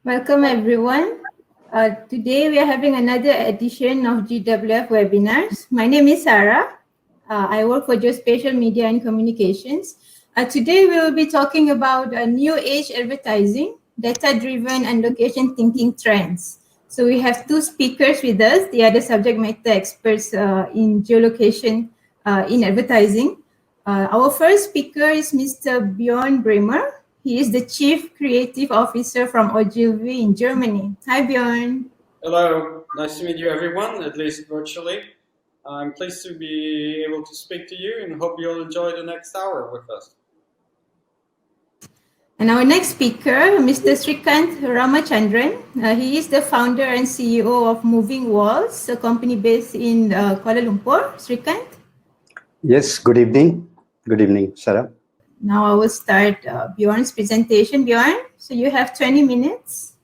Welcome everyone. Today we are having another edition of GWF webinars. My name is Sarah. I work for Geospatial Media and Communications. Today we will be talking about new age advertising, data-driven and location thinking trends. So we have two speakers with us. They are the subject matter experts in geolocation in advertising. Our first speaker is Mr. Bjoern Bremer. He is the Chief Creative Officer from Ogilvy in Germany. Hi, Bjorn. Hello, nice to meet you everyone, at least virtually. I'm pleased to be able to speak to you and hope you'll enjoy the next hour with us. And our next speaker, Mr. Srikanth Ramachandran. He is the founder and CEO of Moving Walls, a company based in Kuala Lumpur. Srikanth? Yes, good evening. Good evening, Sarah. Now I will start Bjorn's presentation. Bjorn, so you have 20 minutes.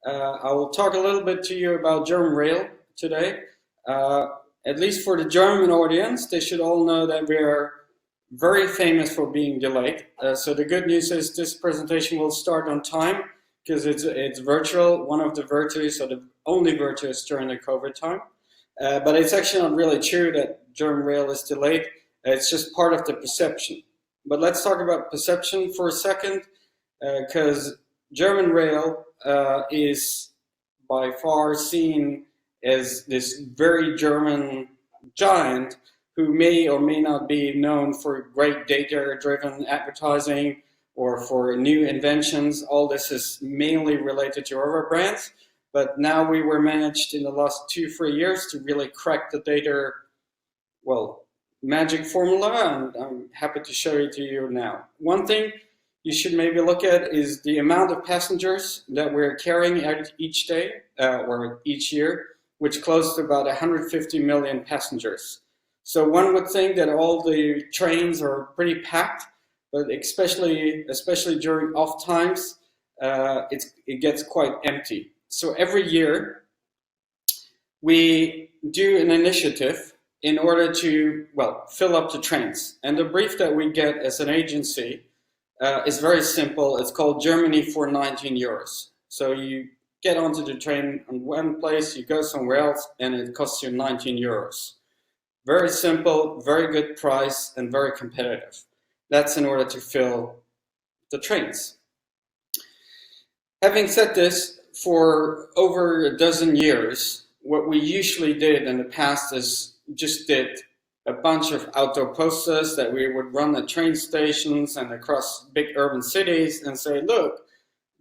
I will talk a little bit to you about German rail today. At least for the German audience, they should all know that we are very famous for being delayed. So the good news is this presentation will start on time because it's virtual, one of the virtues, or the only virtues during the COVID time. But it's actually not really true that German rail is delayed. It's just part of the perception. But let's talk about perception for a second, because German rail is by far seen as this very German giant who may or may not be known for great data-driven advertising or for new inventions. All this is mainly related to our brands, but now we were managed in the last 2-3 years to really crack the data, well, magic formula, and I'm happy to show it to you now. One thing you should maybe look at is the amount of passengers that we're carrying out each day or each year, which close to about 150 million passengers. So one would think that all the trains are pretty packed, but especially during off times, it gets quite empty. So every year we do an initiative in order to, well, fill up the trains. And the brief that we get as an agency is very simple. It's called Germany for 19 euros. So you get onto the train in one place, you go somewhere else, and it costs you 19 euros. Very simple, very good price, and very competitive. That's in order to fill the trains. Having said this, for over a dozen years, what we usually did in the past is just did a bunch of outdoor posters that we would run at train stations and across big urban cities and say, look,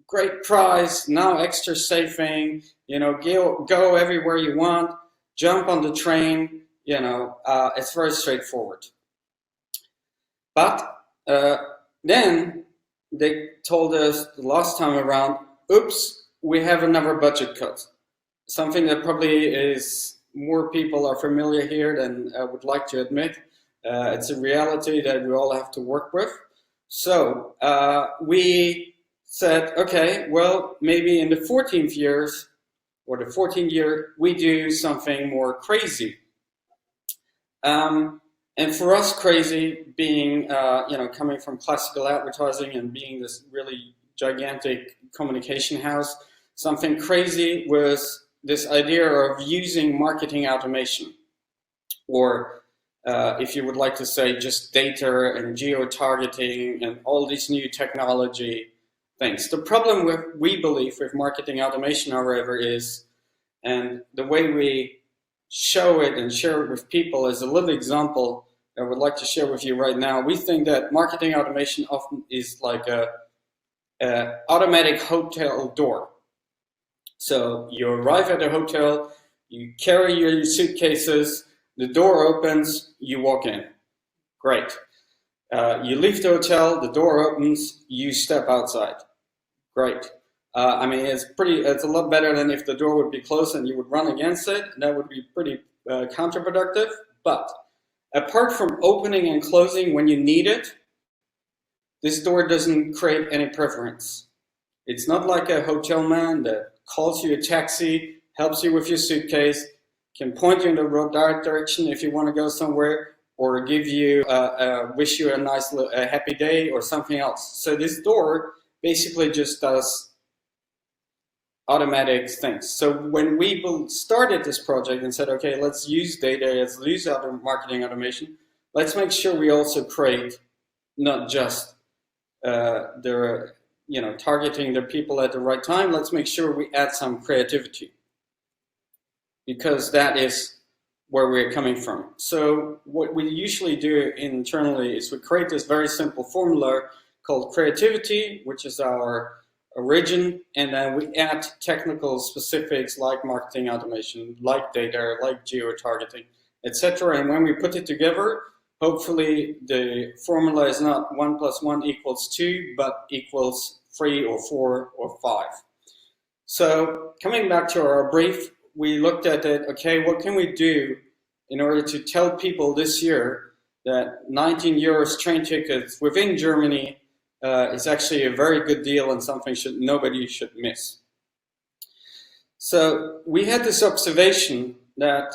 great price, now extra saving, you know, go everywhere you want, jump on the train, you know, it's very straightforward. But then they told us the last time around, oops, we have another budget cut. Something that probably is more people are familiar here than I would like to admit. It's a reality that we all have to work with. So we said, okay, well, maybe in the 14th years or the 14th year, we do something more crazy. And for us, crazy being, you know, coming from classical advertising and being this really gigantic communication house, something crazy was this idea of using marketing automation, or if you would like to say just data and geo-targeting and all these new technology things. The problem we believe with marketing automation, however, is, and the way we show it and share it with people is a little example I would like to share with you right now. We think that marketing automation often is like a automatic hotel door. So you arrive at a hotel, you carry your suitcases, the door opens, you walk in. Great. You leave the hotel, the door opens, you step outside. Great. I mean, it's a lot better than if the door would be closed and you would run against it. That would be pretty counterproductive. But apart from opening and closing when you need it, this door doesn't create any preference. It's not like a hotel man that calls you a taxi, helps you with your suitcase, can point you in the right direction if you want to go somewhere, or give you, wish you a nice, happy day or something else. So this door basically just does automatic things. So when we started this project and said, okay, let's use data, let's use other marketing automation, let's make sure we also create not just targeting the people at the right time. Let's make sure we add some creativity, because that is where we're coming from. So what we usually do internally is we create this very simple formula called creativity, which is our origin, and then we add technical specifics like marketing automation, like data, like geo-targeting, etc. And when we put it together, hopefully the formula is not 1 + 1 = 2, but equals 3 or 4 or 5. So coming back to our brief, we looked at it, okay, what can we do in order to tell people this year that 19 euros train tickets within Germany is actually a very good deal and something nobody should miss. So we had this observation that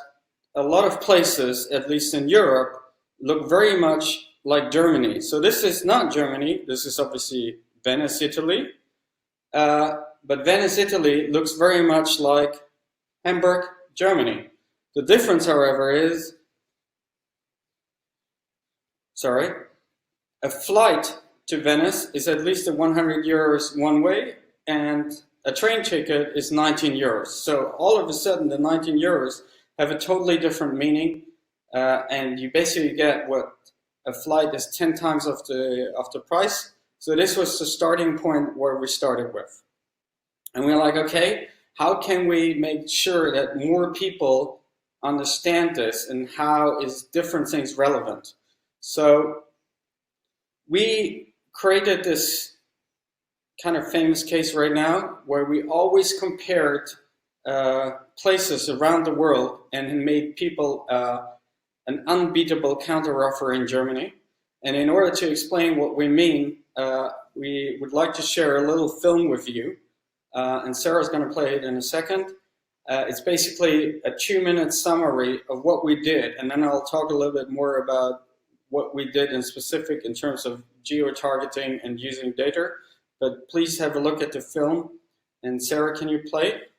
a lot of places, at least in Europe, look very much like Germany. So this is not Germany, this is obviously Venice, Italy. But Venice, Italy looks very much like Hamburg, Germany. The difference, however, is, a flight to Venice is at least 100 euros one way, and a train ticket is 19 euros. So all of a sudden, the 19 euros have a totally different meaning, and you basically get what a flight is 10 times of the price. So this was the starting point where we started with. And we're like, okay, how can we make sure that more people understand this, and how is different things relevant? So we created this kind of famous case right now where we always compared places around the world and made people an unbeatable counteroffer in Germany. And in order to explain what we mean, we would like to share a little film with you. And Sarah's going to play it in a second. It's basically a 2-minute summary of what we did, and then I'll talk a little bit more about what we did in specific in terms of geo-targeting and using data. But please have a look at the film. And Sarah, can you play it?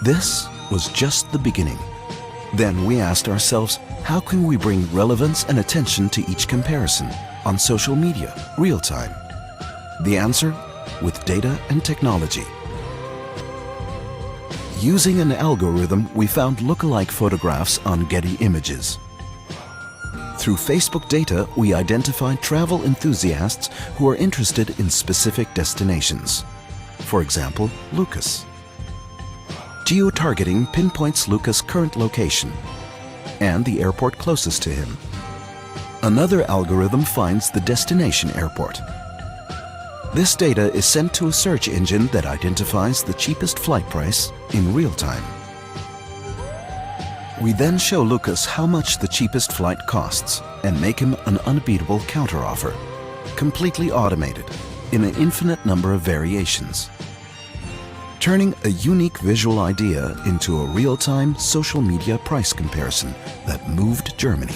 This was just the beginning. Then we asked ourselves, how can we bring relevance and attention to each comparison on social media, real time? The answer? With data and technology. Using an algorithm, we found lookalike photographs on Getty Images. Through Facebook data, we identified travel enthusiasts who are interested in specific destinations. For example, Lucas. Geo-targeting pinpoints Lucas' current location and the airport closest to him. Another algorithm finds the destination airport. This data is sent to a search engine that identifies the cheapest flight price in real time. We then show Lucas how much the cheapest flight costs and make him an unbeatable counteroffer, completely automated in an infinite number of variations, turning a unique visual idea into a real-time social media price comparison that moved Germany.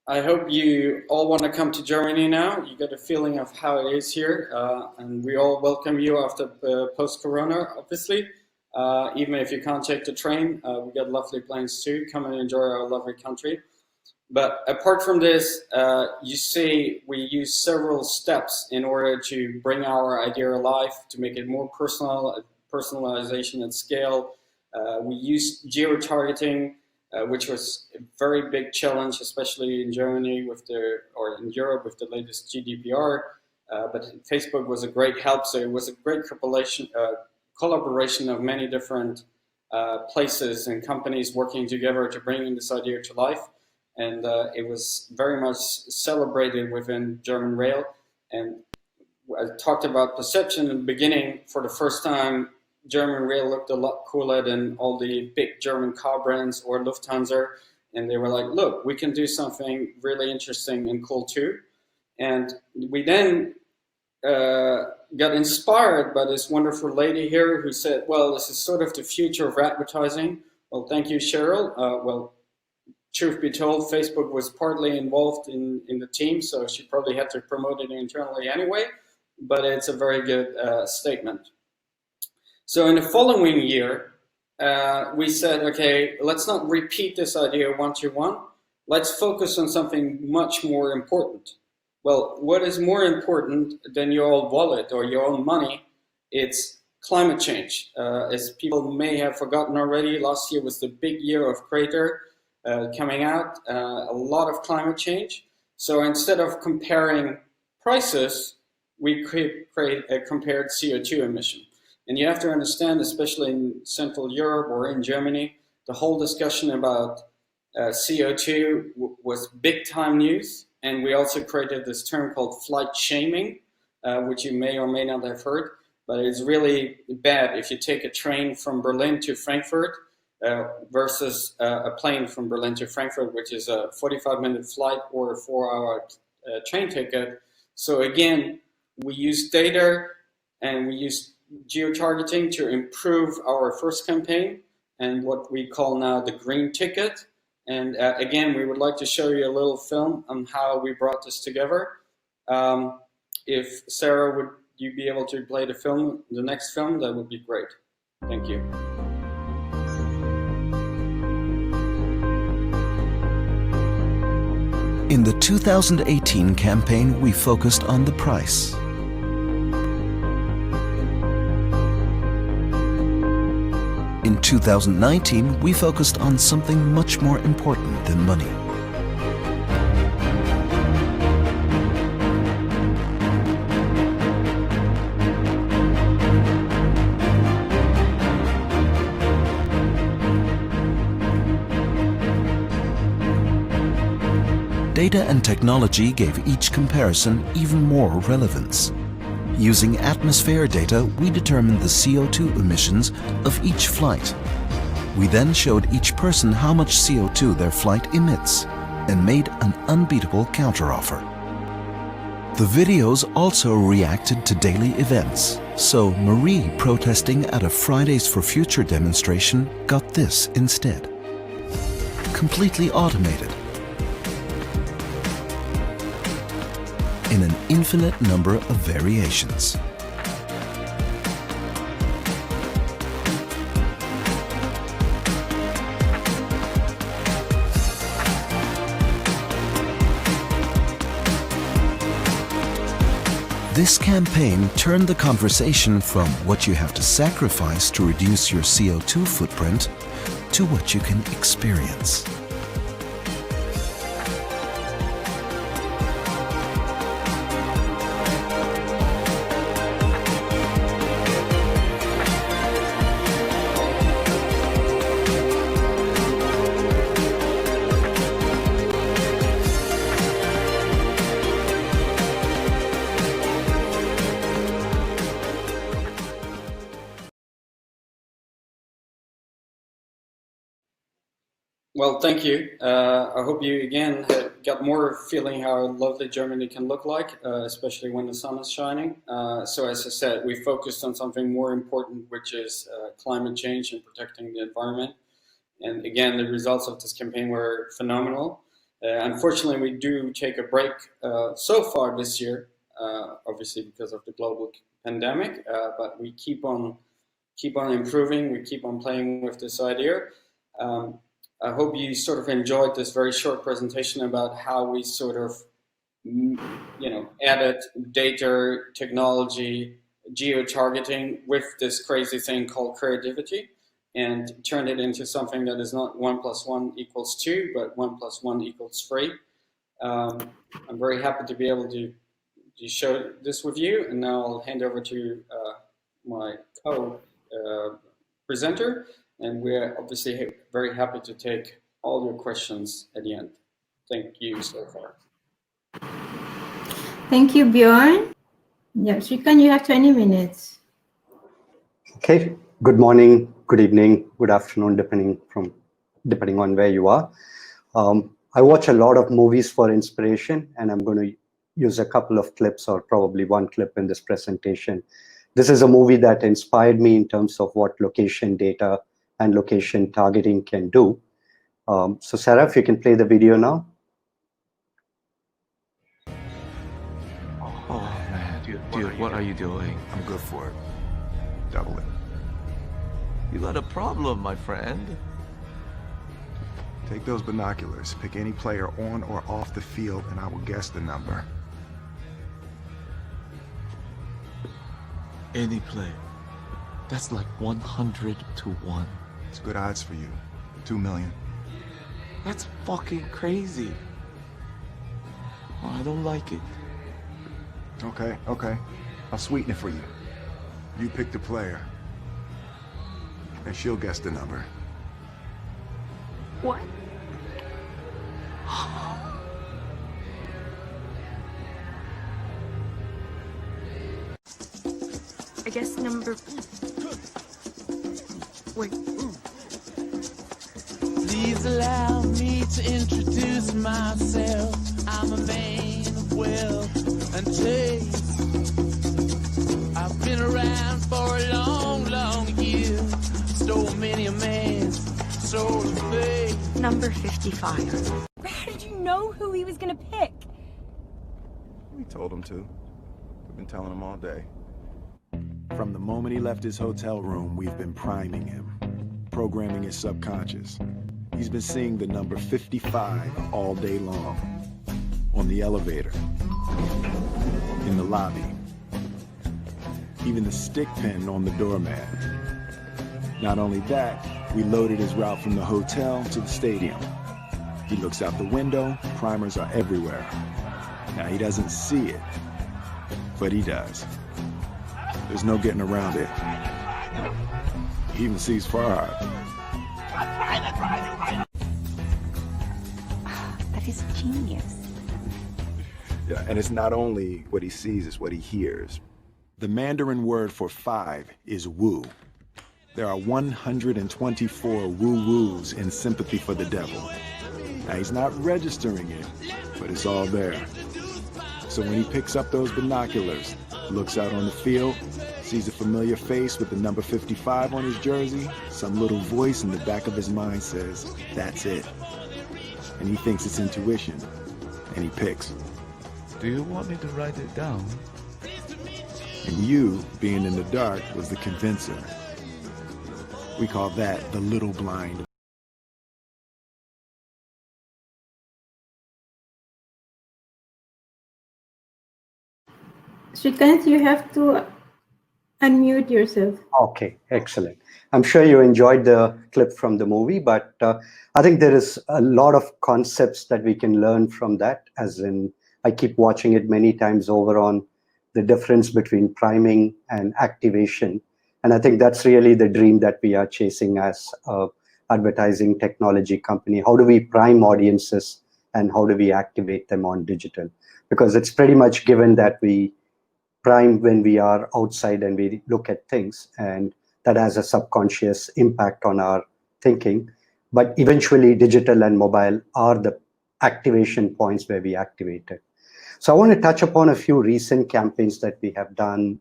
I hope you all want to come to Germany now. You get a feeling of how it is here, and we all welcome you after post-corona, obviously. Even if you can't take the train, we got lovely planes too. Come and enjoy our lovely country. But apart from this, you see we use several steps in order to bring our idea alive, to make it more personal, personalization at scale, We used geo-targeting, which was a very big challenge, especially in Germany or in Europe with the latest GDPR. But Facebook was a great help, so it was a great collaboration of many different places and companies working together to bring this idea to life. And it was very much celebrated within German Rail. And I talked about perception in the beginning. For the first time, German Rail looked a lot cooler than all the big German car brands or Lufthansa. And they were like, look, we can do something really interesting and cool too. And we then got inspired by this wonderful lady here who said, well, this is sort of the future of advertising. Well, thank you, Cheryl. Well, truth be told, Facebook was partly involved in the team, so she probably had to promote it internally anyway, but it's a very good statement. So in the following year, we said, okay, let's not repeat this idea one-to-one. Let's focus on something much more important. Well, what is more important than your own wallet or your own money? It's climate change. As people may have forgotten already, last year was the big year of Crater coming out, a lot of climate change. So instead of comparing prices, we compared CO2 emission. And you have to understand, especially in Central Europe or in Germany, the whole discussion about CO2 was big time news. And we also created this term called flight shaming, which you may or may not have heard, but it's really bad if you take a train from Berlin to Frankfurt versus a plane from Berlin to Frankfurt, which is a 45-minute flight or a 4-hour train ticket. So again, we use data and we use geo-targeting to improve our first campaign and what we call now the green ticket. And again, we would like to show you a little film on how we brought this together. If Sarah, would you be able to play the next film, that would be great. Thank you. In the 2018 campaign, we focused on the price. In 2019, we focused on something much more important than money. Data and technology gave each comparison even more relevance. Using atmosphere data, we determined the CO2 emissions of each flight. We then showed each person how much CO2 their flight emits and made an unbeatable counteroffer. The videos also reacted to daily events, so Marie protesting at a Fridays for Future demonstration got this instead. Completely automated, in an infinite number of variations. This campaign turned the conversation from what you have to sacrifice to reduce your CO2 footprint to what you can experience. Well, thank you. I hope you again got more feeling how lovely Germany can look like, especially when the sun is shining. So as I said, we focused on something more important, which is climate change and protecting the environment. And again, the results of this campaign were phenomenal. Unfortunately, we do take a break so far this year, obviously because of the global pandemic, but we keep on improving, we keep on playing with this idea. I hope you sort of enjoyed this very short presentation about how we sort of, added data, technology, geo-targeting with this crazy thing called creativity. and turn it into something that is not 1 + 1 = 2, but 1 + 1 = 3. I'm very happy to be able to show this with you, and now I'll hand over to my co-presenter, and we're obviously very happy to take all your questions at the end. Thank you so far. Thank you, Bjoern. Yeah, Srikanth, you have 20 minutes. Okay. Good morning, good evening, good afternoon, depending on where you are. I watch a lot of movies for inspiration, and I'm going to use a couple of clips, or probably one clip in this presentation. This is a movie that inspired me in terms of what location data and location targeting can do. So Sarah, if you can play the video now. Oh man, dude, what are you doing? I'm good for it. Double it. You got a problem, my friend. Take those binoculars, pick any player on or off the field, and I will guess the number. Any play. That's like 100 to 1. It's good odds for you. 2 million. That's fucking crazy. Oh, I don't like it. Okay. I'll sweeten it for you. You pick the player, and she'll guess the number. What? I guess number... Wait. Please allow me to introduce myself. I'm a man of wealth and taste. I've been around for a long, long year. Stole many a man's soul of faith. Number 55. How did you know who he was gonna pick? We told him to. We've been telling him all day. From the moment he left his hotel room, we've been priming him, programming his subconscious. He's been seeing the number 55 all day long. On the elevator, in the lobby, even the stick pin on the doormat. Not only that, we loaded his route from the hotel to the stadium. He looks out the window, primers are everywhere. Now he doesn't see it, but he does. There's no getting around it. He even sees Farhad. That is genius. Yeah, and it's not only what he sees, it's what he hears. The Mandarin word for 5 is woo. There are 124 woo-woos in sympathy for the devil. Now he's not registering it, but it's all there. So when he picks up those binoculars, looks out on the field, sees a familiar face with the number 55 on his jersey, some little voice in the back of his mind says, that's it. And he thinks it's intuition, and he picks. Do you want me to write it down? And you, being in the dark, was the convincer. We call that the little blind. Srikanth, you have to unmute yourself. Okay, excellent. I'm sure you enjoyed the clip from the movie, but I think there is a lot of concepts that we can learn from that, as in, I keep watching it many times over on the difference between priming and activation. And I think that's really the dream that we are chasing as an advertising technology company. How do we prime audiences and how do we activate them on digital? Because it's pretty much given that we prime when we are outside and we look at things, and that has a subconscious impact on our thinking. But eventually digital and mobile are the activation points where we activate it. So I want to touch upon a few recent campaigns that we have done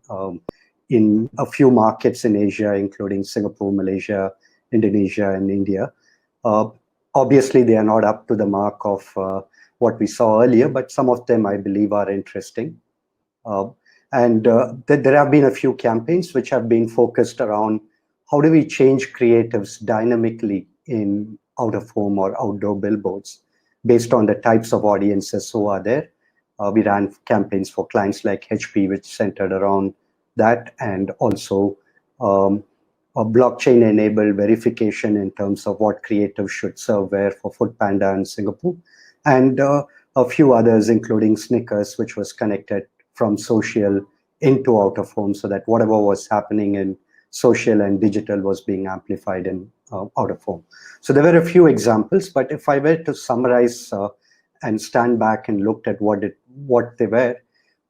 in a few markets in Asia, including Singapore, Malaysia, Indonesia, and India. Obviously, they are not up to the mark of what we saw earlier, but some of them I believe are interesting. There have been a few campaigns which have been focused around how do we change creatives dynamically in out-of-home or outdoor billboards based on the types of audiences who are there. We ran campaigns for clients like HP, which centered around that, and also blockchain-enabled verification in terms of what creatives should serve where for Foodpanda in Singapore, and a few others, including Snickers, which was connected from social into out of home, so that whatever was happening in social and digital was being amplified in out of home. So there were a few examples, but if I were to summarize and stand back and looked at what they were,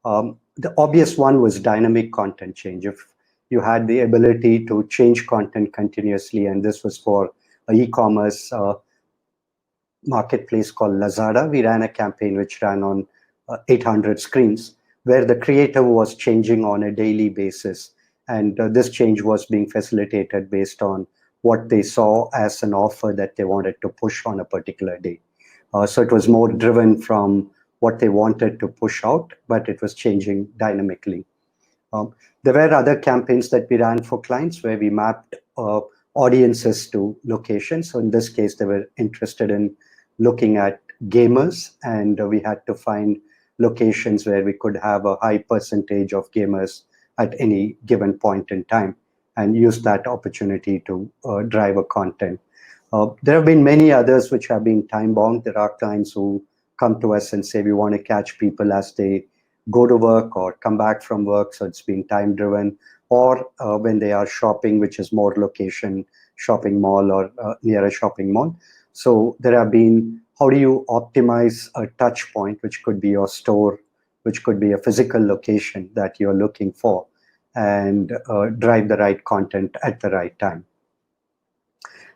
the obvious one was dynamic content change. If you had the ability to change content continuously, and this was for an e-commerce marketplace called Lazada, we ran a campaign which ran on 800 screens, where the creator was changing on a daily basis. And this change was being facilitated based on what they saw as an offer that they wanted to push on a particular day. So it was more driven from what they wanted to push out, but it was changing dynamically. There were other campaigns that we ran for clients where we mapped audiences to locations. So in this case, they were interested in looking at gamers, and we had to find locations where we could have a high percentage of gamers at any given point in time and use that opportunity to drive a content. There have been many others which have been time bound. There are clients who come to us and say, we want to catch people as they go to work or come back from work. So it's being time driven, or when they are shopping, which is more location, shopping mall or near a shopping mall. So there have been, how do you optimize a touch point, which could be your store, which could be a physical location that you're looking for, and drive the right content at the right time.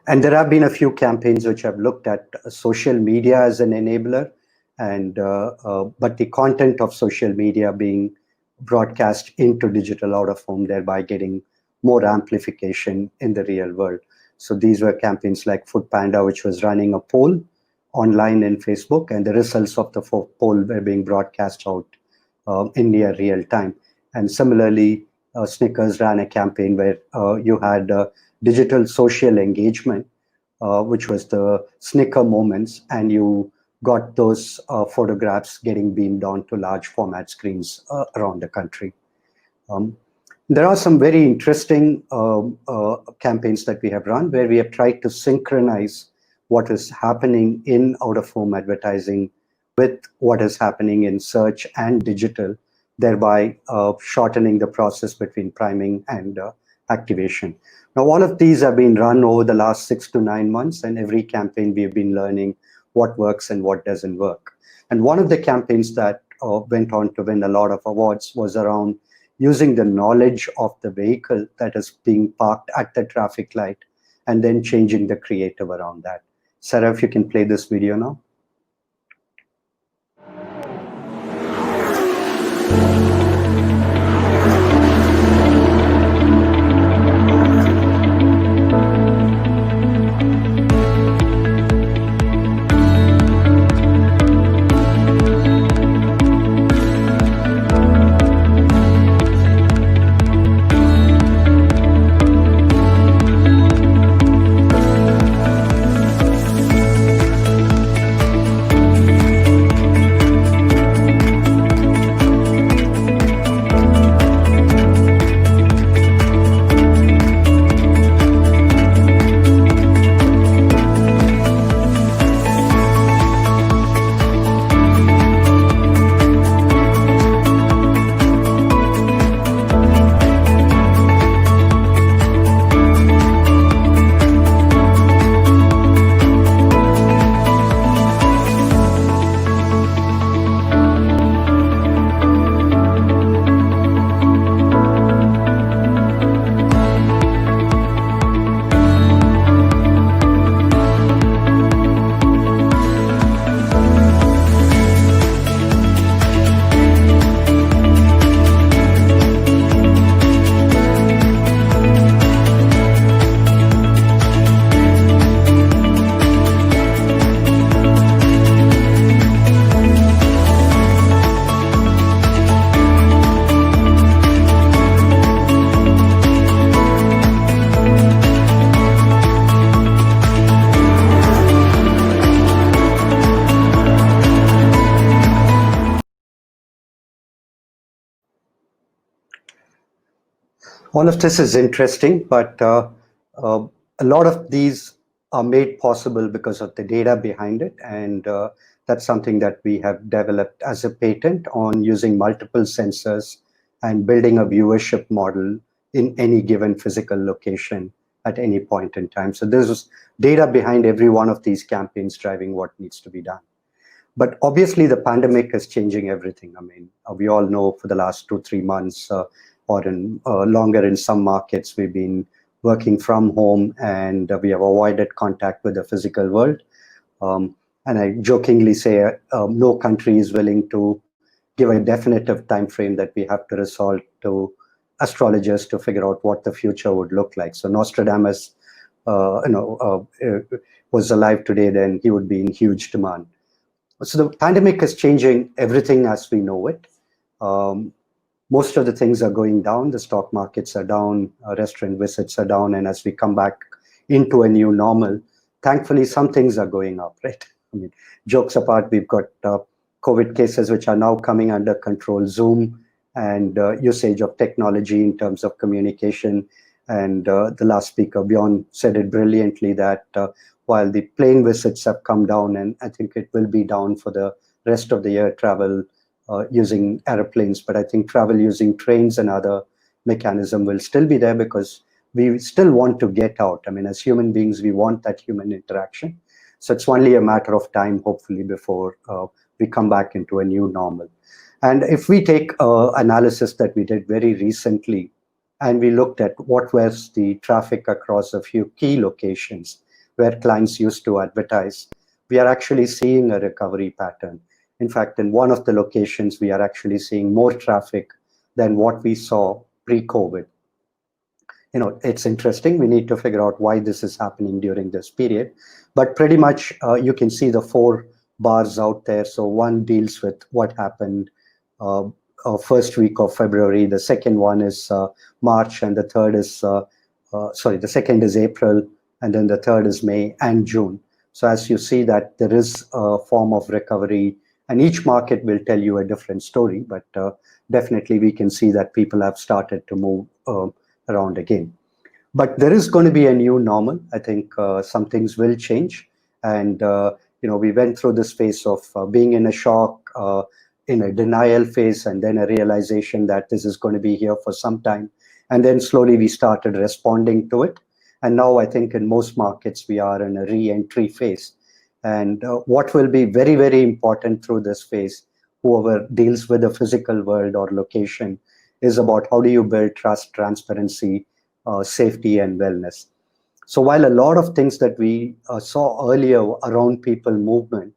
And there have been a few campaigns which have looked at social media as an enabler, and but the content of social media being broadcast into digital out of home, thereby getting more amplification in the real world. So these were campaigns like Foodpanda, which was running a poll online in Facebook, and the results of the poll were being broadcast out in near real time. And similarly, Snickers ran a campaign where you had digital social engagement, which was the Snicker moments, and you got those photographs getting beamed onto large format screens around the country. There are some very interesting campaigns that we have run where we have tried to synchronize what is happening in out-of-home advertising with what is happening in search and digital, thereby shortening the process between priming and activation. Now, all of these have been run over the last 6 to 9 months, and every campaign we've been learning what works and what doesn't work. And one of the campaigns that went on to win a lot of awards was around using the knowledge of the vehicle that is being parked at the traffic light and then changing the creative around that. Sarah, if you can play this video now. All of this is interesting, but a lot of these are made possible because of the data behind it, and that's something that we have developed as a patent on using multiple sensors and building a viewership model in any given physical location at any point in time. So there's data behind every one of these campaigns driving what needs to be done. But obviously the pandemic is changing everything. I mean, we all know for the last 2-3 months or longer in some markets, we've been working from home, and we have avoided contact with the physical world. And I jokingly say no country is willing to give a definitive time frame that we have to resort to astrologers to figure out what the future would look like. So Nostradamus, was alive today, then he would be in huge demand. So the pandemic is changing everything as we know it. Most of the things are going down. The stock markets are down, restaurant visits are down, and as we come back into a new normal, thankfully some things are going up, right? I mean, jokes apart, we've got COVID cases which are now coming under control, Zoom and usage of technology in terms of communication. And the last speaker, Bjoern, said it brilliantly that while the plane visits have come down, and I think it will be down for the rest of the year, travel using airplanes, but I think travel using trains and other mechanism will still be there because we still want to get out. I mean, as human beings, we want that human interaction. So it's only a matter of time, hopefully, before we come back into a new normal. And if we take analysis that we did very recently, and we looked at what was the traffic across a few key locations where clients used to advertise, we are actually seeing a recovery pattern. In fact, in one of the locations, we are actually seeing more traffic than what we saw pre-COVID. It's interesting. We need to figure out why this is happening during this period. But pretty much you can see the 4 bars out there. So one deals with what happened first week of February. The second one is March, and the third is, the second is April, and then the third is May and June. So as you see that there is a form of recovery, and each market will tell you a different story, but definitely we can see that people have started to move around again. But there is going to be a new normal. I think some things will change. And, we went through this phase of being in a shock, in a denial phase, and then a realization that this is going to be here for some time. And then slowly we started responding to it. And now I think in most markets, we are in a re-entry phase. And what will be very, very important through this phase, whoever deals with the physical world or location, is about how do you build trust, transparency, safety, and wellness. So while a lot of things that we saw earlier around people movement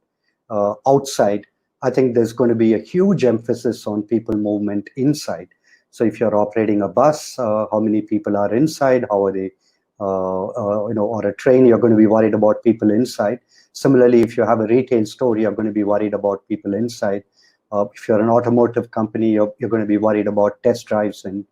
outside, I think there's going to be a huge emphasis on people movement inside. So if you're operating a bus, how many people are inside? How are they? Or a train, you're going to be worried about people inside. Similarly, if you have a retail store, you're going to be worried about people inside. If you're an automotive company, you're going to be worried about test drives and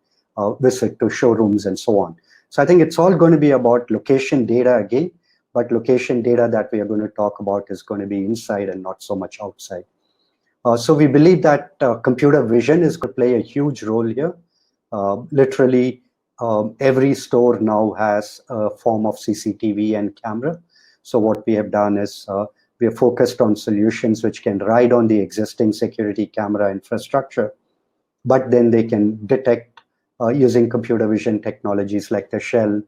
visit to showrooms and so on. So I think it's all going to be about location data again, but location data that we are going to talk about is going to be inside and not so much outside. So we believe that computer vision is going to play a huge role here. Literally, every store now has a form of CCTV and camera. So what we have done is we are focused on solutions which can ride on the existing security camera infrastructure, but then they can detect using computer vision technologies like the Shell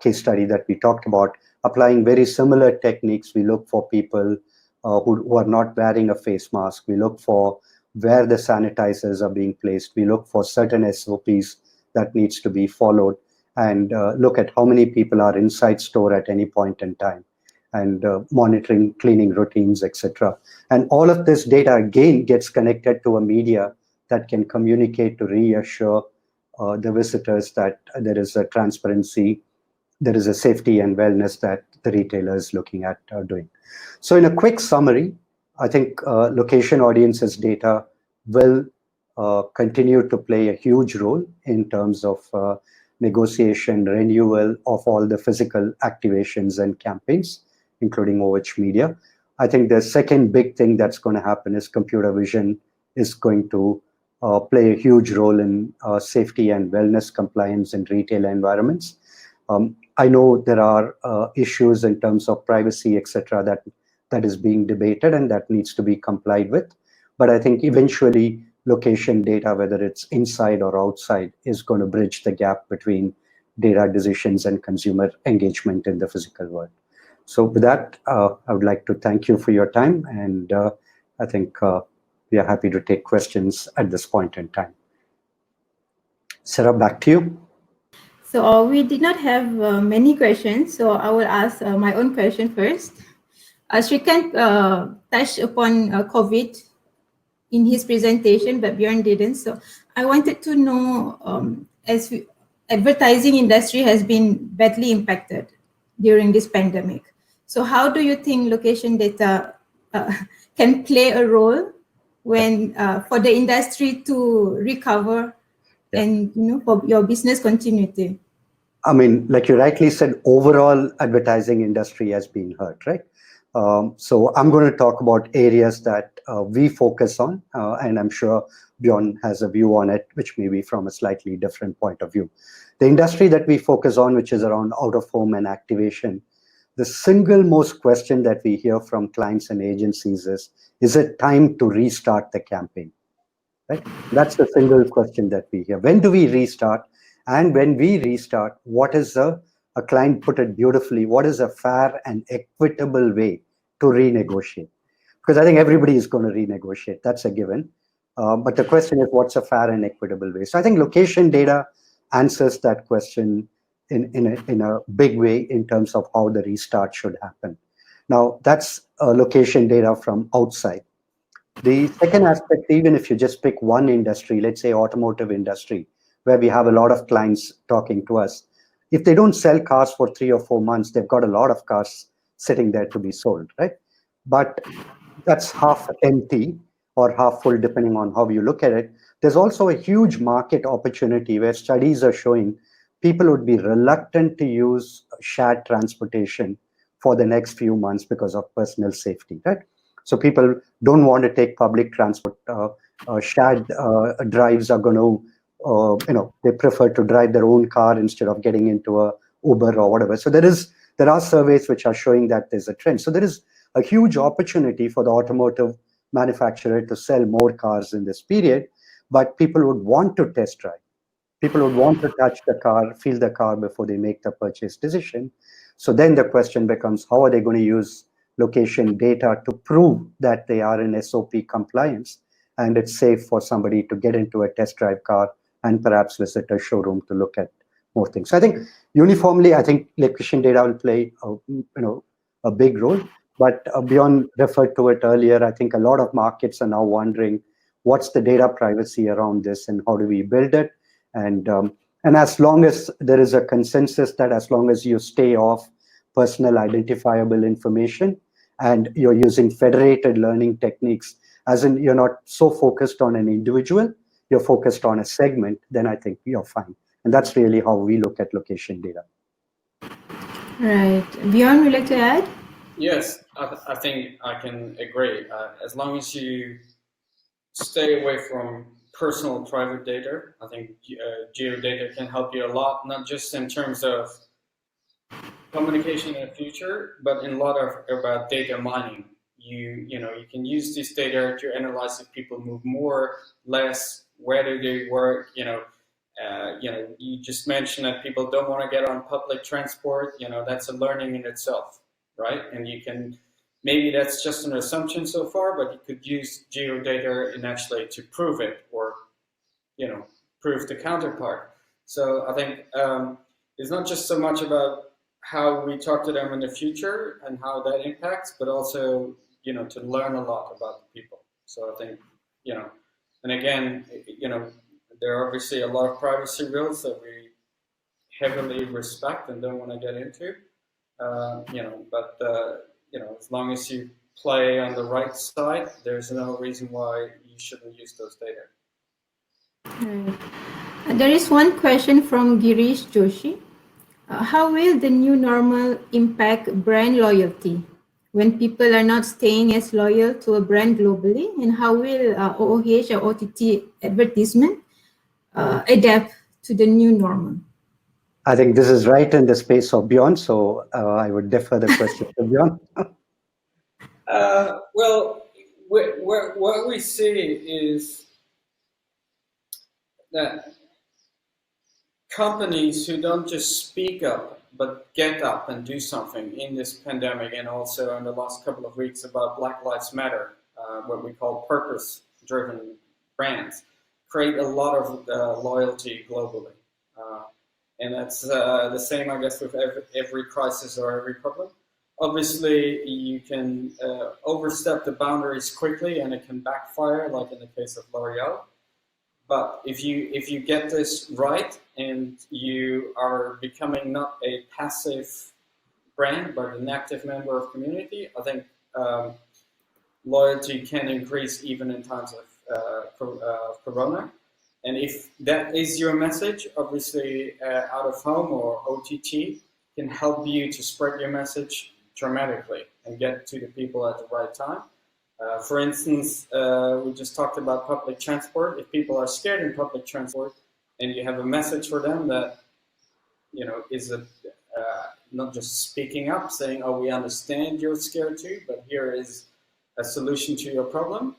case study that we talked about, applying very similar techniques. We look for people who are not wearing a face mask. We look for where the sanitizers are being placed. We look for certain SOPs that needs to be followed, and look at how many people are inside store at any point in time, and monitoring cleaning routines, etc. And all of this data again gets connected to a media that can communicate to reassure the visitors that there is a transparency, there is a safety and wellness that the retailer is looking at doing. So in a quick summary, I think location audiences data will continue to play a huge role in terms of negotiation, renewal of all the physical activations and campaigns, including OH media. I think the second big thing that's going to happen is computer vision is going to play a huge role in safety and wellness compliance in retail environments. I know there are issues in terms of privacy, etc., that is being debated and that needs to be complied with. But I think eventually location data, whether it's inside or outside, is going to bridge the gap between data decisions and consumer engagement in the physical world. So with that, I would like to thank you for your time, and I think we are happy to take questions at this point in time. Sarah, back to you. So we did not have many questions, so I will ask my own question first. Srikanth touched upon COVID in his presentation, but Bjoern didn't. So I wanted to know, advertising industry has been badly impacted during this pandemic. So how do you think location data can play a role when for the industry to recover and for your business continuity? I mean, like you rightly said, overall advertising industry has been hurt, right? So I'm going to talk about areas that we focus on, and I'm sure Bjoern has a view on it, which may be from a slightly different point of view. The industry that we focus on, which is around out-of-home and activation, the single most question that we hear from clients and agencies is it time to restart the campaign? Right? That's the single question that we hear. When do we restart? And when we restart, what is a client put it beautifully, what is a fair and equitable way to renegotiate? Because I think everybody is going to renegotiate. That's a given. But the question is, what's a fair and equitable way? So I think location data answers that question in a big way in terms of how the restart should happen. Now, that's location data from outside. The second aspect, even if you just pick one industry, let's say automotive industry, where we have a lot of clients talking to us, if they don't sell cars for 3 or 4 months, they've got a lot of cars sitting there to be sold, right? But that's half empty or half full, depending on how you look at it. There's also a huge market opportunity where studies are showing people would be reluctant to use shared transportation for the next few months because of personal safety, right? So people don't want to take public transport. Shared drives are going to, they prefer to drive their own car instead of getting into a Uber or whatever. So there are surveys which are showing that there's a trend. So there is a huge opportunity for the automotive manufacturer to sell more cars in this period, but people would want to test drive. People would want to touch the car, feel the car before they make the purchase decision. So then the question becomes, how are they going to use location data to prove that they are in SOP compliance and it's safe for somebody to get into a test drive car and perhaps visit a showroom to look at more things. So I think uniformly, I think location data will play a big role. But Bjoern referred to it earlier. I think a lot of markets are now wondering what's the data privacy around this and how do we build it? And as long as there is a consensus that as long as you stay off personal identifiable information and you're using federated learning techniques, as in you're not so focused on an individual, you're focused on a segment, then I think you're fine. And that's really how we look at location data. Right. Bjoern, would you like to add? Yes, I think I can agree. As long as you stay away from personal private data, I think geodata can help you a lot, not just in terms of communication in the future, but in a lot of about data mining. You can use this data to analyze if people move more, less, where do they work. You just mentioned that people don't want to get on public transport. That's a learning in itself, right? And you can, maybe that's just an assumption so far, but you could use geodata and actually to prove it, or prove the counterpart. So I think it's not just so much about how we talk to them in the future and how that impacts, but also to learn a lot about the people. So I think and again there are obviously a lot of privacy rules that we heavily respect and don't want to get into, but as long as you play on the right side, there's no reason why you shouldn't use those data. There is one question from Girish Joshi. How will the new normal impact brand loyalty when people are not staying as loyal to a brand globally? And how will OOH or OTT advertisement adapt to the new normal? I think this is right in the space of Bjoern, so I would defer the question to Bjoern. Well, what we see is that companies who don't just speak up but get up and do something in this pandemic, and also in the last couple of weeks about Black Lives Matter, what we call purpose-driven brands, create a lot of loyalty globally. And that's the same, I guess, with every crisis or every problem. Obviously, you can overstep the boundaries quickly and it can backfire, like in the case of L'Oreal. But if you get this right and you are becoming not a passive brand but an active member of community, I think loyalty can increase even in times of Corona. And if that is your message, obviously out of home or OTT can help you to spread your message dramatically and get to the people at the right time. For instance, we just talked about public transport. If people are scared in public transport and you have a message for them that, is not just speaking up, saying, oh, we understand you're scared too, but here is a solution to your problem,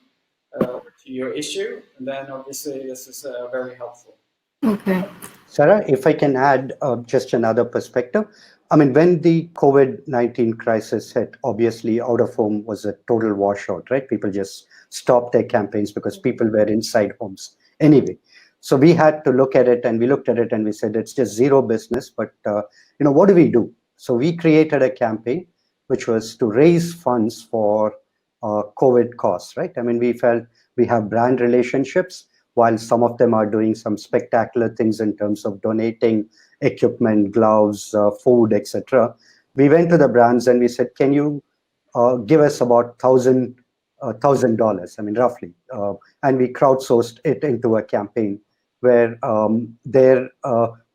to your issue, then obviously this is very helpful. Okay. Sarah, if I can add just another perspective. I mean, when the COVID-19 crisis hit, obviously out of home was a total washout, right? People just stopped their campaigns because people were inside homes anyway. So we had to look at it, and we looked at it and we said, it's just zero business, but what do we do? So we created a campaign which was to raise funds for COVID costs, right? I mean, we felt we have brand relationships, while some of them are doing some spectacular things in terms of donating equipment, gloves, food, etc. We went to the brands and we said, can you give us about $1,000, I mean, roughly. And we crowdsourced it into a campaign where their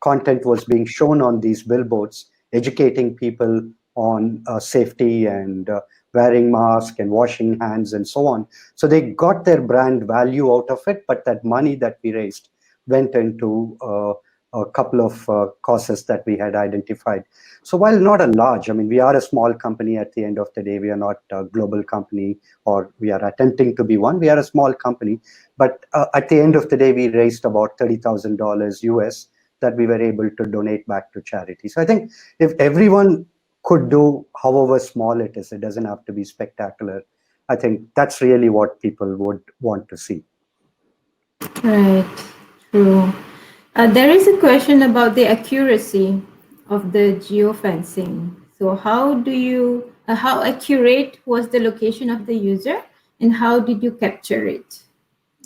content was being shown on these billboards, educating people on safety and wearing masks and washing hands and so on. So they got their brand value out of it, but that money that we raised went into a couple of causes that we had identified. So while not a large, I mean, we are a small company at the end of the day. We are not a global company, or we are attempting to be one. We are a small company. But at the end of the day, we raised about $30,000 US that we were able to donate back to charity. So I think if everyone could do however small it is, it doesn't have to be spectacular. I think that's really what people would want to see. Right, true. There is a question about the accuracy of the geofencing. So how accurate was the location of the user, and how did you capture it?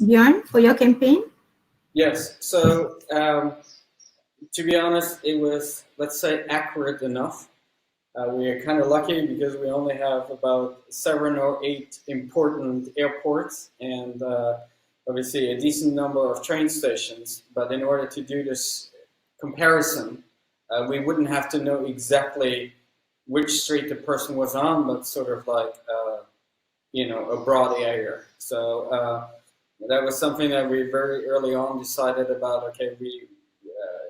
Bjoern, for your campaign? Yes, so to be honest, it was, let's say, accurate enough. We are kind of lucky because we only have about 7 or 8 important airports and obviously a decent number of train stations. But in order to do this comparison, we wouldn't have to know exactly which street the person was on, but sort of like, a broad area. So that was something that we very early on decided about. Okay,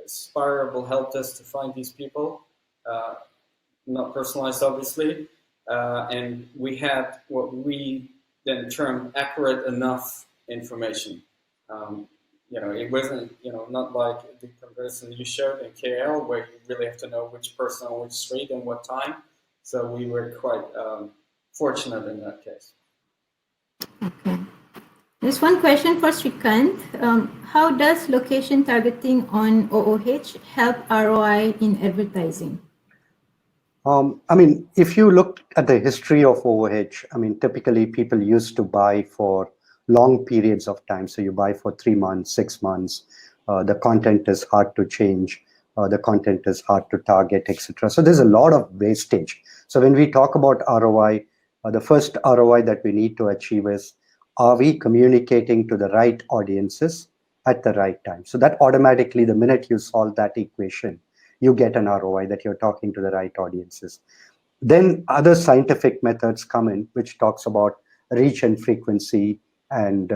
Spirable helped us to find these people. Not personalized, obviously, and we had what we then termed accurate enough information. It wasn't, not like the comparison you showed in KL, where you really have to know which person on which street and what time. So we were quite fortunate in that case. Okay. There's one question for Srikanth. How does location targeting on OOH help ROI in advertising? I mean, if you look at the history of OOH, I mean, typically people used to buy for long periods of time. So you buy for 3 months, 6 months. The content is hard to change. The content is hard to target, etc. So there's a lot of wastage. So when we talk about ROI, the first ROI that we need to achieve is, are we communicating to the right audiences at the right time? So that automatically, the minute you solve that equation, you get an ROI that you're talking to the right audiences. Then other scientific methods come in, which talks about reach and frequency and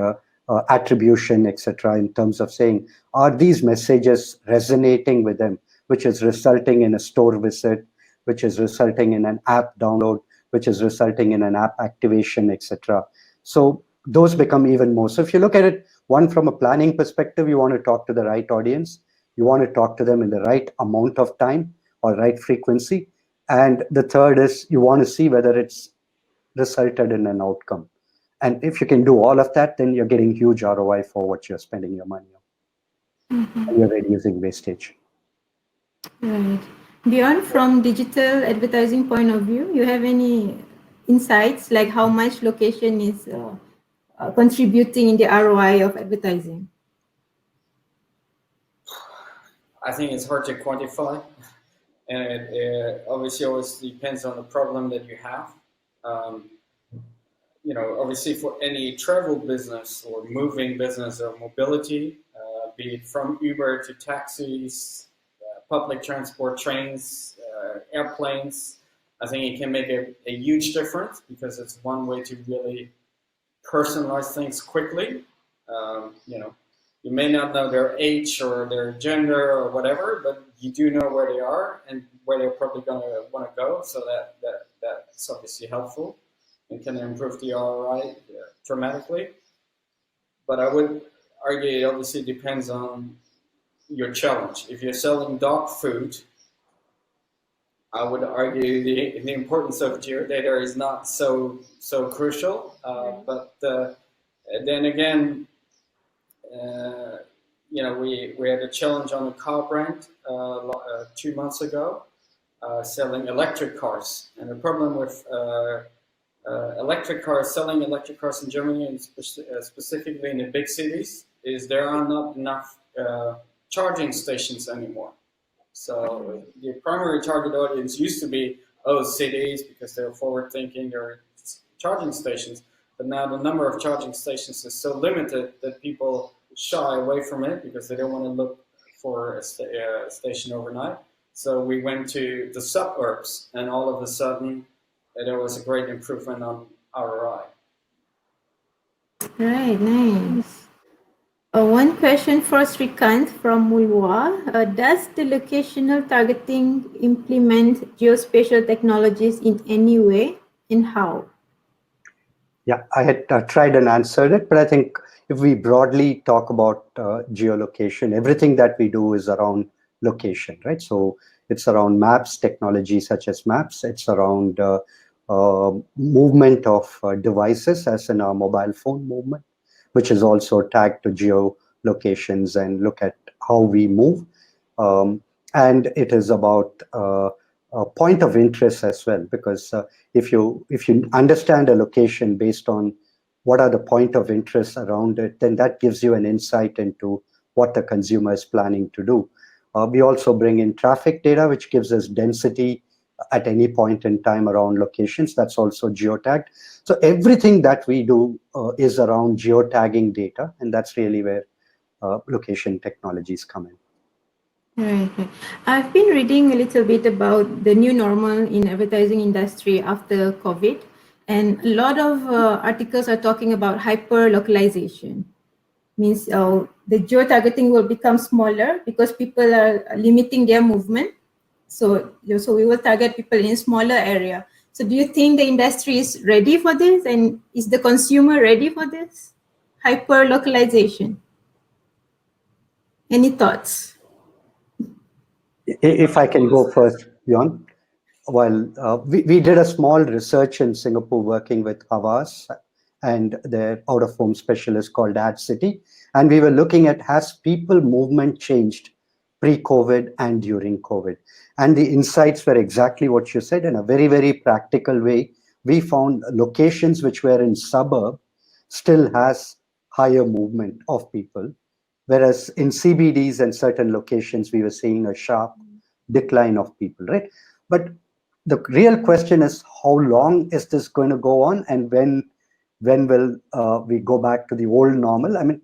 attribution, etc., in terms of saying, are these messages resonating with them? which is resulting in a store visit, which is resulting in an app download, which is resulting in an app activation, etc. So those become even more. So if you look at it, one, from a planning perspective, you want to talk to the right audience. You want to talk to them in the right amount of time or right frequency. And the third is you want to see whether it's resulted in an outcome. And if you can do all of that, then you're getting huge ROI for what you're spending your money on. And you're reducing wastage. Right. Bjoern, from digital advertising point of view, you have any insights like how much location is contributing in the ROI of advertising? I think it's hard to quantify, and it obviously always depends on the problem that you have. Obviously for any travel business or moving business or mobility, be it from Uber to taxis, public transport, trains, airplanes, I think it can make a huge difference because it's one way to really personalize things quickly. You may not know their age or their gender or whatever, but you do know where they are and where they're probably going to want to go. So that's obviously helpful and can improve the ROI dramatically. But I would argue it obviously depends on your challenge. If you're selling dog food, I would argue the importance of geodata is not so crucial. But then again, we had a challenge on a car brand 2 months ago, selling electric cars. And the problem with selling electric cars in Germany, and specifically in the big cities, is there are not enough charging stations anymore. So the primary target audience used to be cities because they're forward-thinking, they're charging stations. But now the number of charging stations is so limited that people shy away from it because they don't want to look for a station overnight. So we went to the suburbs, and all of a sudden there was a great improvement on ROI. Right, nice. One question for Srikanth from Mulwa. Does the locational targeting implement geospatial technologies in any way, and how? Yeah, I had tried and answered it, but I think if we broadly talk about geolocation, everything that we do is around location, right? So it's around maps, technology such as maps. It's around movement of devices, as in our mobile phone movement, which is also tagged to geolocations and look at how we move. And it is about a point of interest as well, because if you understand a location based on what are the point of interest around it, then that gives you an insight into what the consumer is planning to do. We also bring in traffic data, which gives us density at any point in time around locations. That's also geotagged. So everything that we do is around geotagging data, and that's really where location technologies come in. Right. I've been reading a little bit about the new normal in advertising industry after COVID, and a lot of articles are talking about hyper-localization. Means the geo-targeting will become smaller because people are limiting their movement. So we will target people in a smaller area. So do you think the industry is ready for this, and is the consumer ready for this hyper-localization? Any thoughts? If I can go first, Bjoern. Well, we did a small research in Singapore working with Havas and their out-of-home specialist called Ad City. And we were looking at, has people movement changed pre-COVID and during COVID? And the insights were exactly what you said in a very, very practical way. We found locations which were in suburb still has higher movement of people, whereas in CBDs and certain locations, we were seeing a sharp decline of people, right? But the real question is, how long is this going to go on, and when will we go back to the old normal? I mean,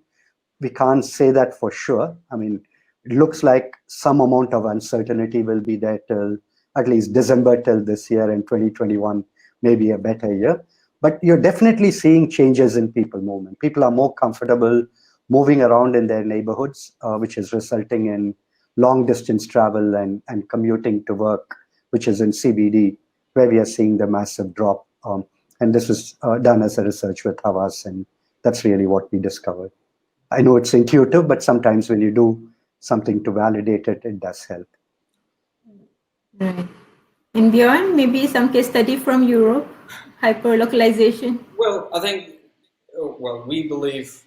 we can't say that for sure. I mean, it looks like some amount of uncertainty will be there till at least December till this year, and 2021 may be a better year. But you're definitely seeing changes in people movement. People are more comfortable moving around in their neighborhoods, which is resulting in long distance travel and commuting to work, which is in CBD, where we are seeing the massive drop. And this was done as a research with Havas, and that's really what we discovered. I know it's intuitive, but sometimes when you do something to validate it, it does help. Right. And Bjoern, maybe some case study from Europe, hyperlocalization. Well, I think, we believe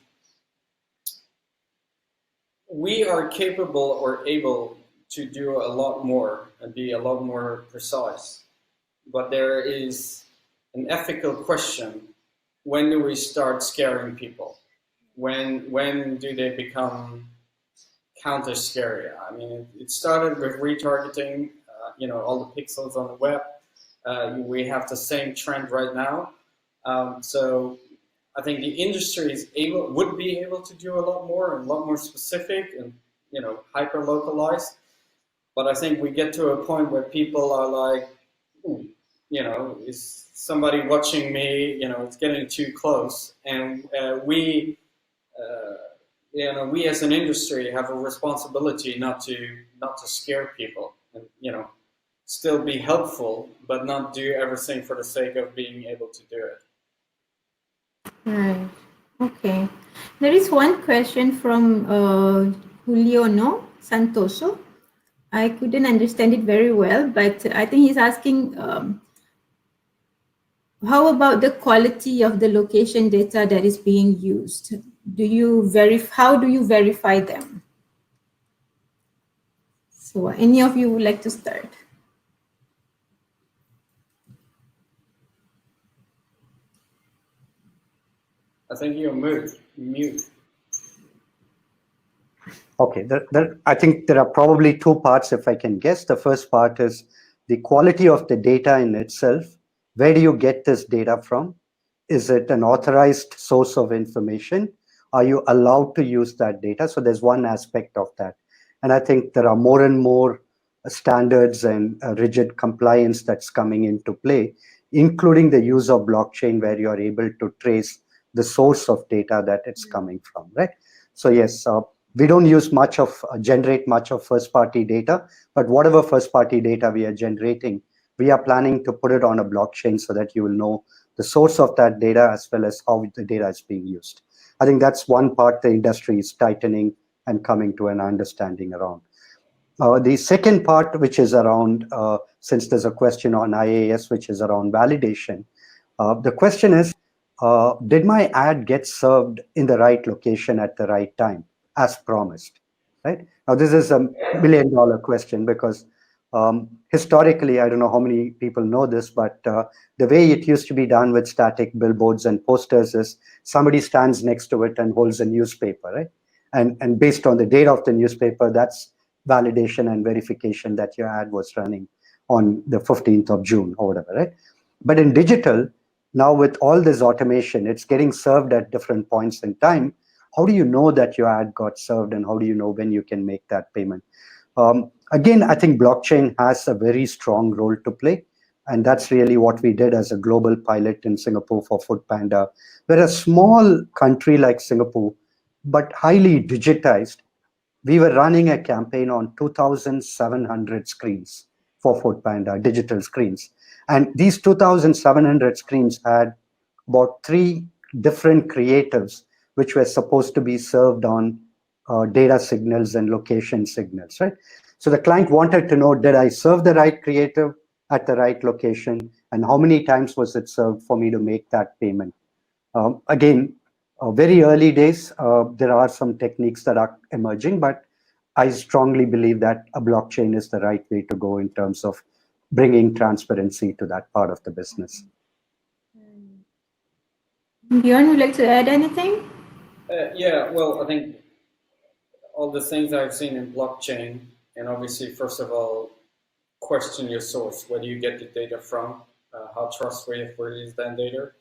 we are capable or able to do a lot more and be a lot more precise. But there is an ethical question. When do we start scaring people? When do they become counter-scary? I mean, it started with retargeting, all the pixels on the web. We have the same trend right now. So I think the industry would be able to do a lot more and a lot more specific and, hyper-localized. But I think we get to a point where people are like, is somebody watching me? It's getting too close. And we as an industry have a responsibility not to scare people and, still be helpful, but not do everything for the sake of being able to do it. Right. Okay. There is one question from Julio Santoso. I couldn't understand it very well, but I think he's asking, how about the quality of the location data that is being used? How do you verify them? So any of you would like to start? I think you're mute. Okay, I think there are probably two parts, if I can guess. The first part is the quality of the data in itself. Where do you get this data from? Is it an authorized source of information? Are you allowed to use that data? So there's one aspect of that. And I think there are more and more standards and rigid compliance that's coming into play, including the use of blockchain, where you are able to trace the source of data that it's coming from, right? So yes, we don't generate much of first-party data, but whatever first-party data we are generating, we are planning to put it on a blockchain so that you will know the source of that data as well as how the data is being used. I think that's one part the industry is tightening and coming to an understanding around. The second part, which is around, since there's a question on IaaS, which is around validation, the question is, did my ad get served in the right location at the right time, as promised, right? Now, this is a $1 million question because historically, I don't know how many people know this, but the way it used to be done with static billboards and posters is somebody stands next to it and holds a newspaper, right? And based on the date of the newspaper, that's validation and verification that your ad was running on the 15th of June or whatever, right? But in digital, now with all this automation, it's getting served at different points in time. How do you know that your ad got served, and how do you know when you can make that payment? Again, I think blockchain has a very strong role to play. And that's really what we did as a global pilot in Singapore for Foodpanda. We're a small country like Singapore, but highly digitized. We were running a campaign on 2,700 screens for Foodpanda, digital screens. And these 2,700 screens had about 3 different creatives, which were supposed to be served on data signals and location signals, right? So the client wanted to know, did I serve the right creative at the right location? And how many times was it served for me to make that payment? Again, very early days, there are some techniques that are emerging, but I strongly believe that a blockchain is the right way to go in terms of bringing transparency to that part of the business. Bjoern, would you like to add anything? Yeah, well, I think all the things I've seen in blockchain, and obviously, first of all, question your source. Where do you get the data from? How trustworthy is that data?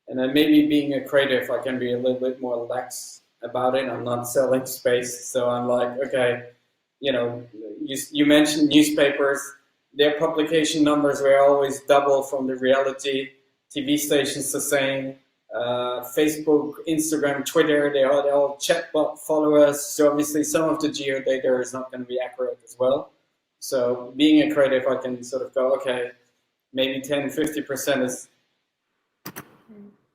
And then maybe being a creative, I can be a little bit more lax about it. I'm not selling space, so I'm like, okay, you mentioned newspapers. Their publication numbers were always double from the reality. TV stations the same. Facebook, Instagram, Twitter, they all chatbot followers. So obviously some of the geo data is not going to be accurate as well. So being a creative, I can sort of go, okay, maybe 10, 50% is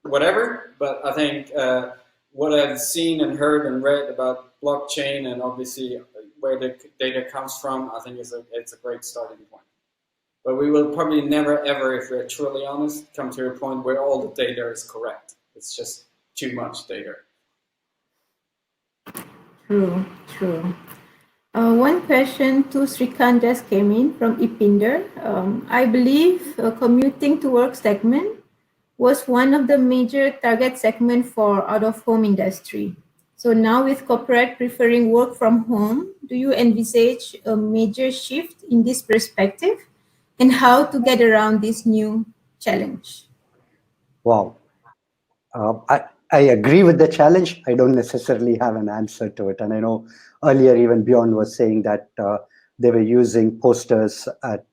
whatever. But I think what I've seen and heard and read about blockchain and obviously where the data comes from, I think it's a great starting point. But we will probably never, ever, if we're truly honest, come to a point where all the data is correct. It's just too much data. True, true. One question to Srikanth just came in from Ipinder. I believe commuting to work segment was one of the major target segment for out-of-home industry. So now with corporate preferring work from home, do you envisage a major shift in this perspective? And how to get around this new challenge? Wow. I agree with the challenge. I don't necessarily have an answer to it. And I know earlier even Bjoern was saying that they were using posters at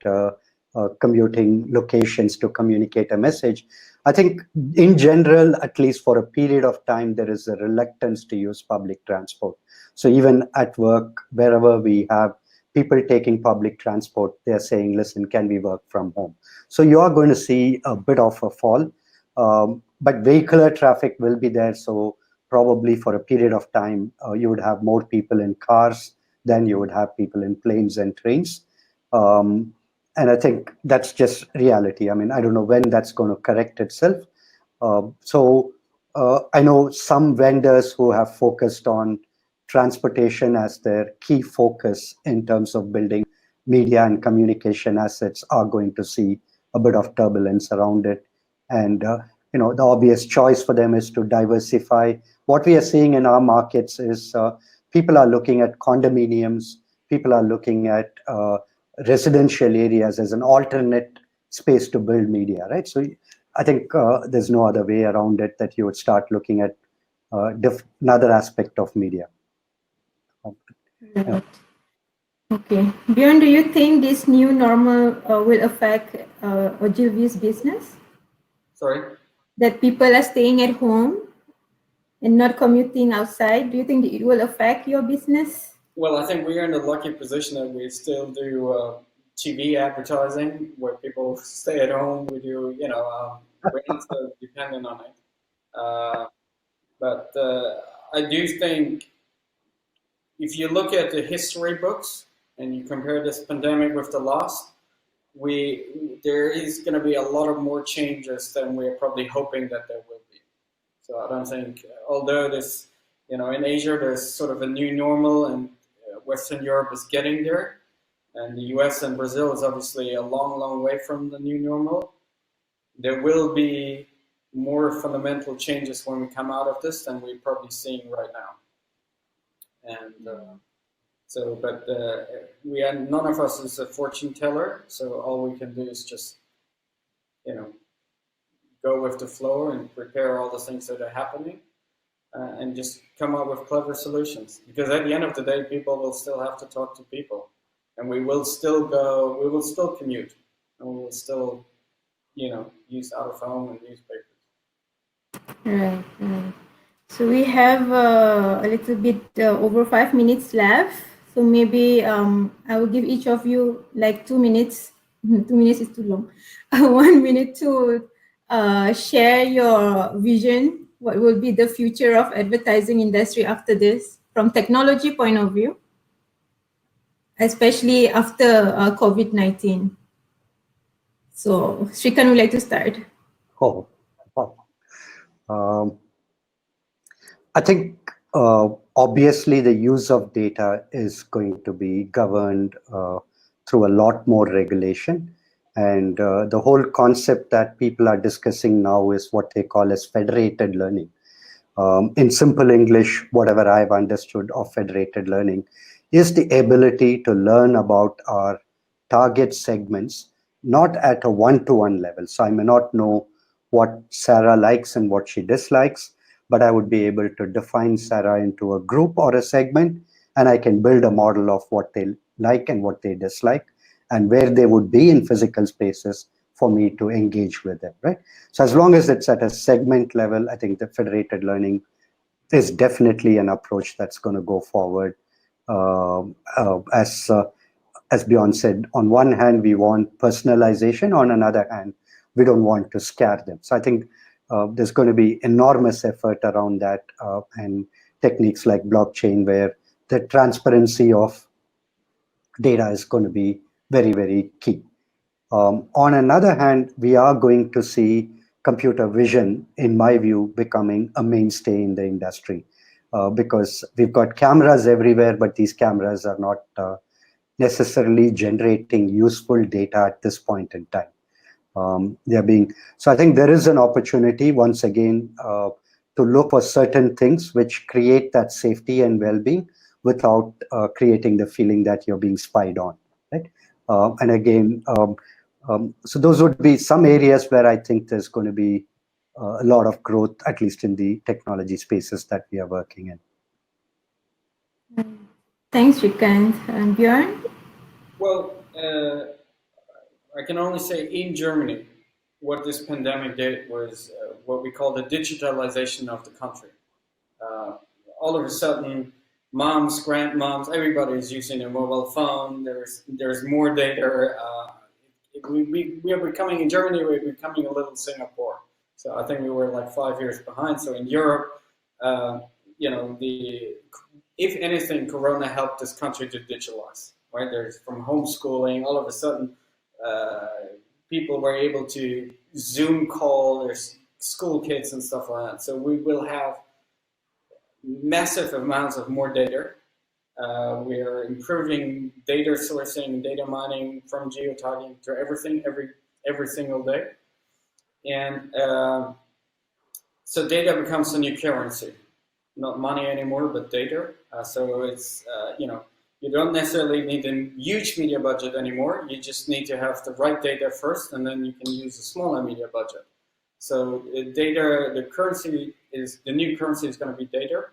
commuting locations to communicate a message. I think in general, at least for a period of time, there is a reluctance to use public transport. So even at work, wherever we have people taking public transport, they're saying, listen, can we work from home? So you are going to see a bit of a fall. But vehicular traffic will be there. So probably for a period of time, you would have more people in cars than you would have people in planes and trains. And I think that's just reality. I mean, I don't know when that's going to correct itself. I know some vendors who have focused on transportation as their key focus in terms of building media and communication assets are going to see a bit of turbulence around it. And the obvious choice for them is to diversify. What we are seeing in our markets is people are looking at condominiums, people are looking at residential areas as an alternate space to build media, right? So I think there's no other way around it that you would start looking at another aspect of media. Right. Okay. Bjoern, do you think this new normal will affect Ogilvy's business? Sorry? That people are staying at home and not commuting outside. Do you think it will affect your business? Well, I think we are in the lucky position that we still do TV advertising where people stay at home. We do, we're not so dependent on it. But I do think if you look at the history books and you compare this pandemic with the last, there is going to be a lot of more changes than we're probably hoping that there will be. So I don't think, although this, in Asia there's sort of a new normal and Western Europe is getting there, and the US and Brazil is obviously a long, long way from the new normal, there will be more fundamental changes when we come out of this than we're probably seeing right now. And none of us is a fortune teller, so all we can do is just, go with the flow and prepare all the things that are happening, and just come up with clever solutions. Because at the end of the day, people will still have to talk to people, and we will still commute, and we will still, use out of home and newspapers. Right, right. So we have a little bit over 5 minutes left. So maybe I will give each of you like 2 minutes. 2 minutes is too long. 1 minute to share your vision. What will be the future of advertising industry after this, from technology point of view, especially after COVID-19? So Srikanth would like to start. Oh, wow. I think obviously the use of data is going to be governed through a lot more regulation. And the whole concept that people are discussing now is what they call as federated learning. In simple English, whatever I've understood of federated learning is the ability to learn about our target segments, not at a one-to-one level. So I may not know what Sarah likes and what she dislikes, but I would be able to define Sarah into a group or a segment, and I can build a model of what they like and what they dislike, and where they would be in physical spaces for me to engage with them, right? So as long as it's at a segment level, I think the federated learning is definitely an approach that's going to go forward. As Bjoern said, on one hand, we want personalization. On another hand, we don't want to scare them. So I think there's going to be enormous effort around that, and techniques like blockchain, where the transparency of data is going to be very, very key. On another hand, we are going to see computer vision, in my view, becoming a mainstay in the industry, because we've got cameras everywhere, but these cameras are not necessarily generating useful data at this point in time. So I think there is an opportunity, once again, to look for certain things which create that safety and well-being without creating the feeling that you're being spied on, right? And again, so those would be some areas where I think there's going to be a lot of growth, at least in the technology spaces that we are working in. Thanks, Srikanth. And Bjoern? Well, I can only say in Germany, what this pandemic did was what we call the digitalization of the country. All of a sudden, moms, grandmoms, everybody is using a mobile phone. There's more data. We are becoming, in Germany, we're becoming a little Singapore. So I think we were like 5 years behind. So in Europe, if anything, Corona helped this country to digitalize, right? There's from homeschooling, all of a sudden, people were able to Zoom call their school kids and stuff like that. So we will have massive amounts of more data. We are improving data sourcing, data mining, from geotagging to everything every single day. And so data becomes a new currency, not money anymore, but data. So it's, you don't necessarily need a huge media budget anymore. You just need to have the right data first, and then you can use a smaller media budget. So data, the new currency is going to be data,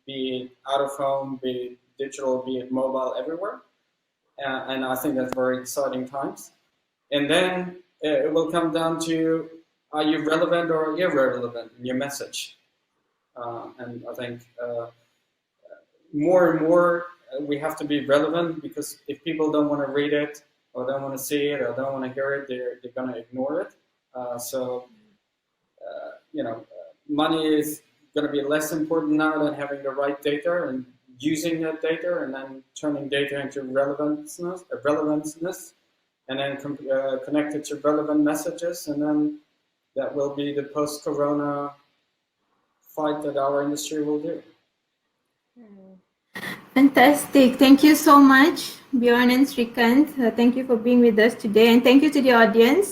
be it out of home, be it digital, be it mobile, everywhere. And I think that's very exciting times. And then it will come down to, are you relevant or irrelevant in your message? And I think more and more we have to be relevant, because if people don't want to read it or don't want to see it or don't want to hear it, they're going to ignore it. Money is going to be less important now than having the right data and using that data, and then turning data into relevance, and then connect it to relevant messages, and then that will be the post-corona fight that our industry will do. Fantastic. Thank you so much, Bjoern and Srikanth. Thank you for being with us today, and thank you to the audience.